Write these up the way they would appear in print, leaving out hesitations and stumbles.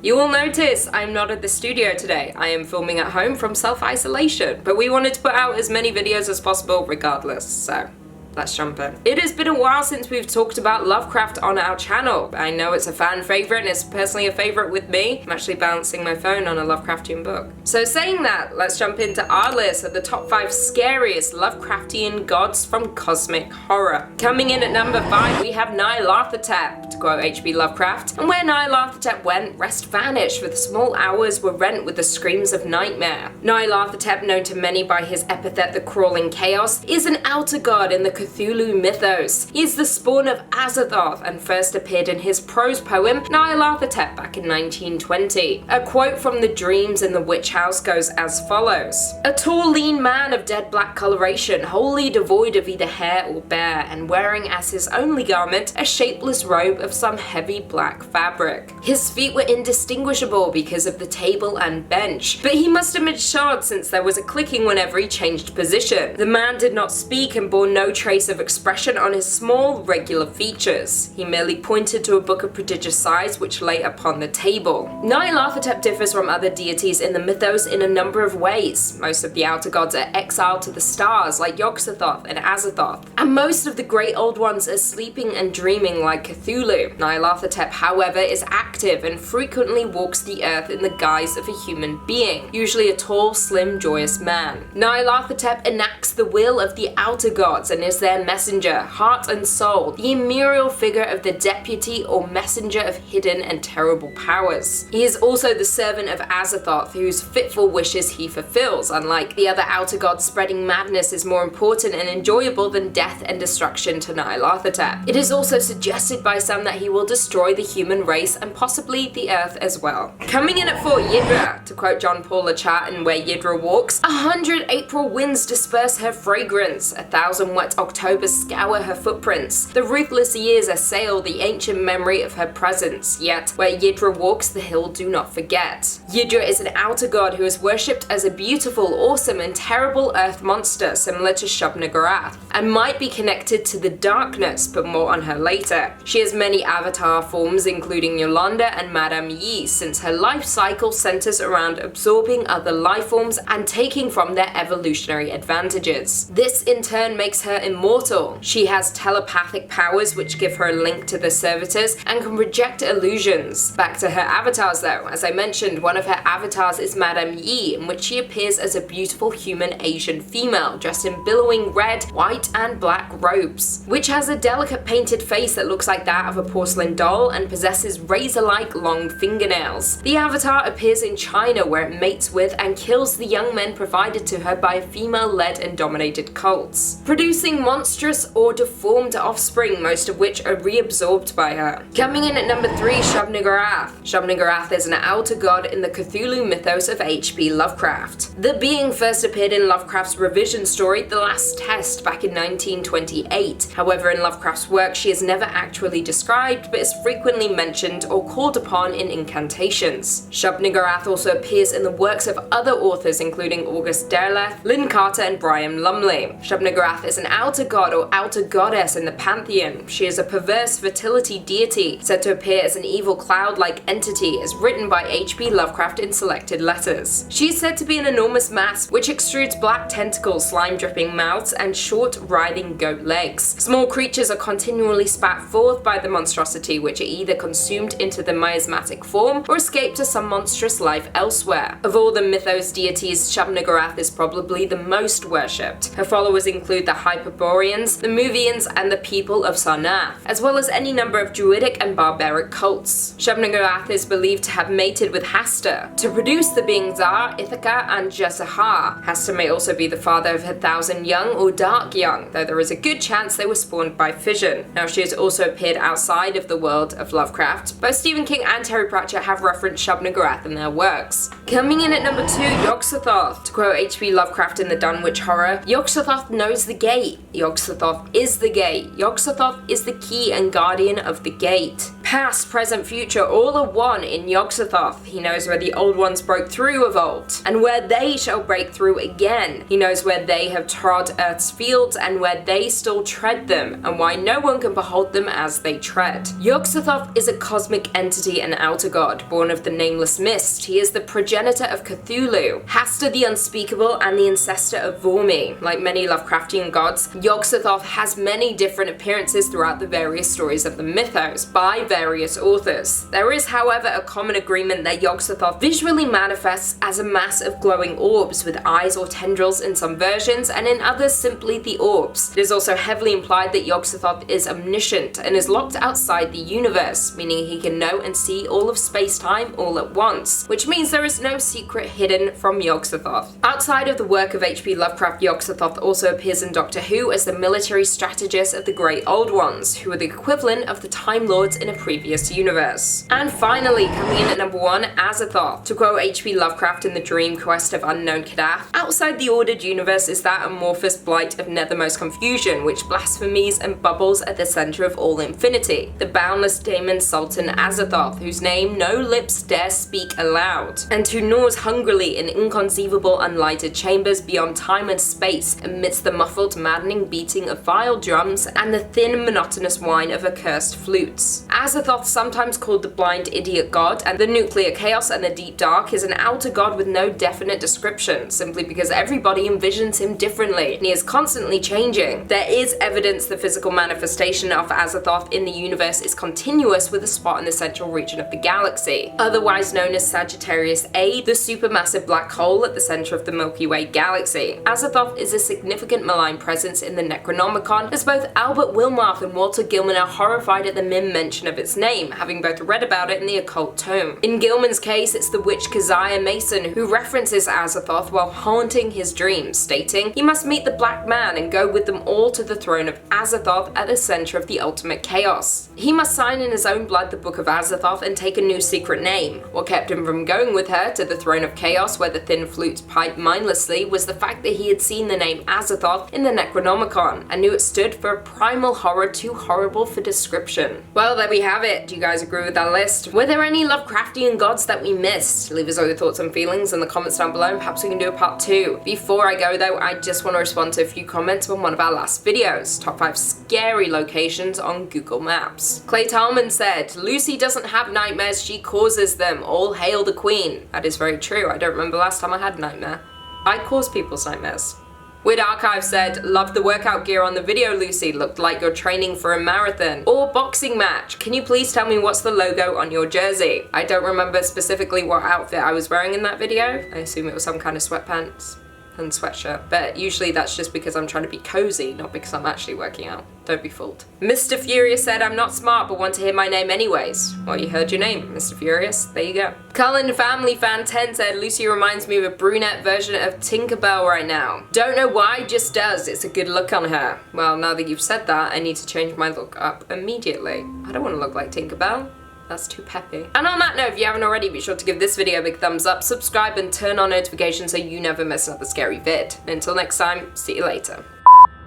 You will notice I'm not at the studio today. I am filming at home from self-isolation, but we wanted to put out as many videos as possible regardless, so let's jump in. It has been a while since we've talked about Lovecraft on our channel. I know it's a fan favorite and it's personally a favorite with me. I'm actually balancing my phone on a Lovecraftian book. So saying that, let's jump into our list of the top 5 scariest Lovecraftian gods from cosmic horror. Coming in at number 5, we have Nyarlathotep, to quote H.P. Lovecraft. And where Nyarlathotep went, rest vanished, for the small hours were rent with the screams of nightmare. Nyarlathotep, known to many by his epithet the Crawling Chaos, is an outer god in the Cthulhu mythos. He is the spawn of YogSothoth and first appeared in his prose poem Nyarlathotep back in 1920. A quote from the Dreams in the Witch House goes as follows: "A tall, lean man of dead black coloration, wholly devoid of either hair or bear, and wearing as his only garment a shapeless robe of some heavy black fabric. His feet were indistinguishable because of the table and bench, but he must have been shod since there was a clicking whenever he changed position. The man did not speak and bore no trace of expression on his small, regular features. He merely pointed to a book of prodigious size which lay upon the table." Nyarlathotep differs from other deities in the mythos in a number of ways. Most of the outer gods are exiled to the stars like YogSothoth and Azathoth, and most of the great old ones are sleeping and dreaming like Cthulhu. Nyarlathotep, however, is active and frequently walks the earth in the guise of a human being, usually a tall, slim, joyous man. Nyarlathotep enacts the will of the outer gods and is their messenger, heart and soul, the immaterial figure of the deputy or messenger of hidden and terrible powers. He is also the servant of Azathoth, whose fitful wishes he fulfills. Unlike the other outer gods, spreading madness is more important and enjoyable than death and destruction to Nyarlathotep. It is also suggested by some that he will destroy the human race and possibly the earth as well. Coming in at 4, Yiduo, to quote John Paul Lachart in Where Yiduo Walks, 100 April winds disperse her fragrance, 1,000 wet Octobers scour her footprints. The ruthless years assail the ancient memory of her presence, yet where Yiduo walks the hill do not forget. Yiduo is an outer god who is worshipped as a beautiful, awesome, and terrible earth monster similar to Shubniggurath, and might be connected to the darkness, but more on her later. She has many avatar forms including Yolanda and Madame Yi, since her life cycle centers around absorbing other life forms and taking from their evolutionary advantages. This in turn makes her immortal. She has telepathic powers which give her a link to the servitors and can project illusions. Back to her avatars though, as I mentioned, one of her avatars is Madame Yi, in which she appears as a beautiful human Asian female dressed in billowing red, white and black robes, which has a delicate painted face that looks like that of a porcelain doll and possesses razor-like long fingernails. The avatar appears in China where it mates with and kills the young men provided to her by female-led and dominated cults, producing monstrous or deformed offspring, most of which are reabsorbed by her. Coming in at number 3, Shubniggurath. Shubniggurath is an outer god in the Cthulhu mythos of H.P. Lovecraft. The being first appeared in Lovecraft's revision story The Last Test back in 1928. However, in Lovecraft's work she is never actually described, but is frequently mentioned or called upon in incantations. Shubniggurath also appears in the works of other authors including August Derleth, Lynn Carter and Brian Lumley. Shubniggurath is an outer god or outer goddess in the pantheon. She is a perverse fertility deity, said to appear as an evil cloud-like entity as written by H.P. Lovecraft in selected letters. She is said to be an enormous mass which extrudes black tentacles, slime-dripping mouths, and short, writhing goat legs. Small creatures are continually spat forth by the monstrosity, which are either consumed into the miasmatic form or escape to some monstrous life elsewhere. Of all the mythos deities, Shubniggurath is probably the most worshipped. Her followers include the Hyperboreans, the Movians, and the people of Sarnath, as well as any number of druidic and barbaric cults. Shubniggurath is believed to have mated with Hastur to produce the beings Zar, Ithaca, and Jezahar. Hastur may also be the father of her 1,000 young or dark young, though there is a good chance they were spawned by fission. Now, she has also appeared outside of the world of Lovecraft. Both Stephen King and Terry Pratchett have referenced Shubniggurath in their works. Coming in at number 2, YogSothoth. To quote H.P. Lovecraft in the Dunwich Horror, YogSothoth knows the gate. YogSothoth is the gate. YogSothoth is the key and guardian of the gate. Past, present, future, all are one in YogSothoth. He knows where the old ones broke through of old, and where they shall break through again. He knows where they have trod Earth's fields, and where they still tread them, and why no one can behold them as they tread. YogSothoth is a cosmic entity and outer god, born of the nameless mist. He is the progenitor of Cthulhu, Hasta the unspeakable, and the ancestor of Vormi. Like many Lovecraftian gods, YogSothoth has many different appearances throughout the various stories of the mythos, by various authors. There is, however, a common agreement that YogSothoth visually manifests as a mass of glowing orbs with eyes or tendrils in some versions, and in others simply the orbs. It is also heavily implied that YogSothoth is omniscient and is locked outside the universe, meaning he can know and see all of space-time all at once, which means there is no secret hidden from YogSothoth. Outside of the work of H.P. Lovecraft, YogSothoth also appears in Doctor Who as the military strategist of the Great Old Ones, who are the equivalent of the Time Lords in a previous universe. And finally, coming in at number 1, Azathoth. To quote H.P. Lovecraft in The Dream Quest of Unknown Kadath, outside the ordered universe is that amorphous blight of nethermost confusion, which blasphemies and bubbles at the center of all infinity. The boundless daemon Sultan Azathoth, whose name no lips dare speak aloud, and who gnaws hungrily in inconceivable unlighted chambers beyond time and space, amidst the muffled, maddening beating of vile drums and the thin, monotonous whine of accursed flutes. Azathoth, sometimes called the blind idiot god and the nuclear chaos and the deep dark, is an outer god with no definite description, simply because everybody envisions him differently, and he is constantly changing. There is evidence the physical manifestation of Azathoth in the universe is continuous with a spot in the central region of the galaxy, otherwise known as Sagittarius A, the supermassive black hole at the center of the Milky Way galaxy. Azathoth is a significant malign presence in the Necronomicon, as both Albert Wilmarth and Walter Gilman are horrified at the mere mention of its name, having both read about it in the occult tome. In Gilman's case, it's the witch Keziah Mason who references Azathoth while haunting his dreams, stating he must meet the Black Man and go with them all to the throne of Azathoth at the center of the ultimate chaos. He must sign in his own blood the Book of Azathoth and take a new secret name. What kept him from going with her to the throne of chaos where the thin flutes pipe mindlessly was the fact that he had seen the name Azathoth in the Necronomicon and knew it stood for a primal horror too horrible for description. Well, there we have it. Do you guys agree with that list? Were there any Lovecraftian gods that we missed? Leave us all your thoughts and feelings in the comments down below, and perhaps we can do a part 2. Before I go though, I just want to respond to a few comments from one of our last videos, top 5 scary locations on Google Maps. Clay Talman said, Lucy doesn't have nightmares, she causes them. All hail the Queen. That is very true. I don't remember last time I had a nightmare. I cause people's nightmares. Weird Archive said, loved the workout gear on the video, Lucy. Looked like you're training for a marathon or boxing match. Can you please tell me what's the logo on your jersey? I don't remember specifically what outfit I was wearing in that video. I assume it was some kind of sweatpants and sweatshirt, but usually that's just because I'm trying to be cozy, not because I'm actually working out. Don't be fooled. Mr. Furious said, I'm not smart but want to hear my name anyways. Well, you heard your name, Mr. Furious. There you go. Cullen Family Fan 10 said, Lucy reminds me of a brunette version of Tinkerbell right now. Don't know why, just does. It's a good look on her. Well, now that you've said that, I need to change my look up immediately. I don't want to look like Tinkerbell. That's too peppy. And on that note, if you haven't already, be sure to give this video a big thumbs up, subscribe, and turn on notifications so you never miss another scary vid. And until next time, see you later.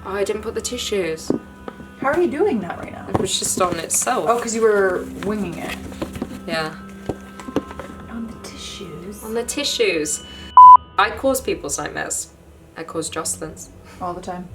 Oh, I didn't put the tissues. How are you doing that right now? It was just on itself. Oh, because you were winging it. Yeah. On the tissues. On the tissues. I cause people's nightmares. I cause Jocelyn's. All the time.